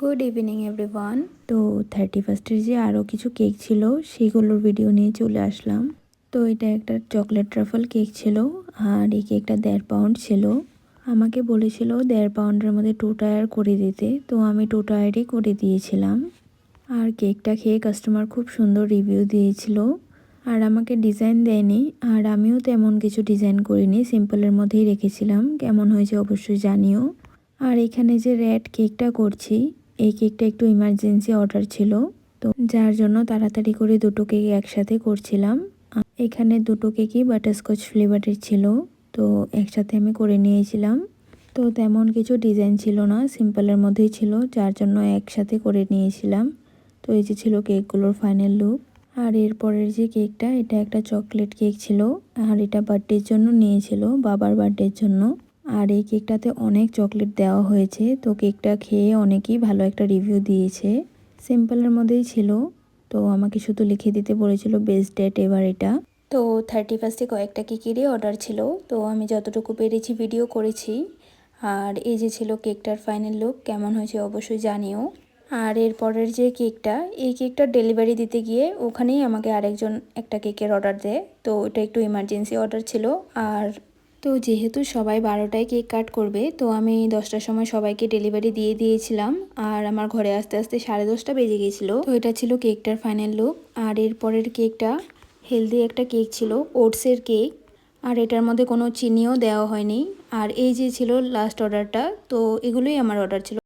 Good evening everyone. তো 31st যে আরও কিছু কেক ছিল সেগুলোর ভিডিও নিয়ে চলে আসলাম। তো এটা একটা চকলেট ট্রাফল কেক ছিল, আর এই কেকটা 1.5 পাউন্ড ছিল। আমাকে বলেছিল 1.5 পাউন্ডের মধ্যে 2 টায়ার করে দিতে, তো আমি 2 টায়ারই করে দিয়েছিলাম। আর কেকটা খেয়ে কাস্টমার খুব সুন্দর রিভিউ দিয়েছিল। আর আমাকে ডিজাইন দেয়নি, আর আমিও তেমন কিছু ডিজাইন করিনি, সিম্পলের মধ্যেই রেখেছিলাম। কেমন হয়েছে অবশ্যই জানিও। আর এখানে যে রেড কেকটা করছি, এই কেকটা একটু ইমার্জেন্সি অর্ডার ছিল, তো যার জন্য তাড়াতাড়ি করে দুটো কেক একসাথে করছিলাম। এখানে দুটো কেকই বাটারস্কচ ফ্লেভারের ছিল, তো একসাথে আমি করে নিয়েছিলাম। তো তেমন কিছু ডিজাইন ছিল না, সিম্পলের মধ্যেই ছিল, যার জন্য একসাথে করে নিয়েছিলাম। তো এই যে ছিল কেকগুলোর ফাইনাল লুক। আর এরপরের যে কেকটা, এটা একটা চকলেট কেক ছিল, আর এটা বার্থডের জন্য নিয়েছিল, বাবার বার্থডের জন্য। আর এই কেকটাতে অনেক চকলেট দেওয়া হয়েছে, তো কেকটা খেয়ে অনেকেই ভালো একটা রিভিউ দিয়েছে। সিম্পলের মধ্যেই ছিল, তো আমাকে শুধু লিখে দিতে বলেছিল বেস্ট ডেট এবার এটা। তো 31স্টে কয়েকটা কেকেরই অর্ডার ছিল, তো আমি যতটুকু পেরেছি ভিডিও করেছি। আর এই যে ছিল কেকটার ফাইনাল লুক, কেমন হয়েছে অবশ্যই জানিও। আর এরপরের যে কেকটা, এই কেকটা ডেলিভারি দিতে গিয়ে ওখানেই আমাকে আরেকজন একটা কেকের অর্ডার দেয়, তো এটা একটু ইমার্জেন্সি অর্ডার ছিল। আর তো যেহেতু সবাই 12টায় কেক কাট করবে, তো আমি 10টার সময় সবাইকে ডেলিভারি দিয়ে দিয়েছিলাম। আর আমার ঘরে আস্তে আস্তে 10:30 বেজে গিয়েছিলো। তো এটা ছিল কেকটার ফাইনাল লুক। আর এরপরের কেকটা হেলদি একটা কেক ছিল, ওটসের কেক। আর এটার মধ্যে কোনো চিনিও দেওয়া হয়নি। আর এই যে ছিল লাস্ট অর্ডারটা, তো এগুলোই আমার অর্ডার ছিল।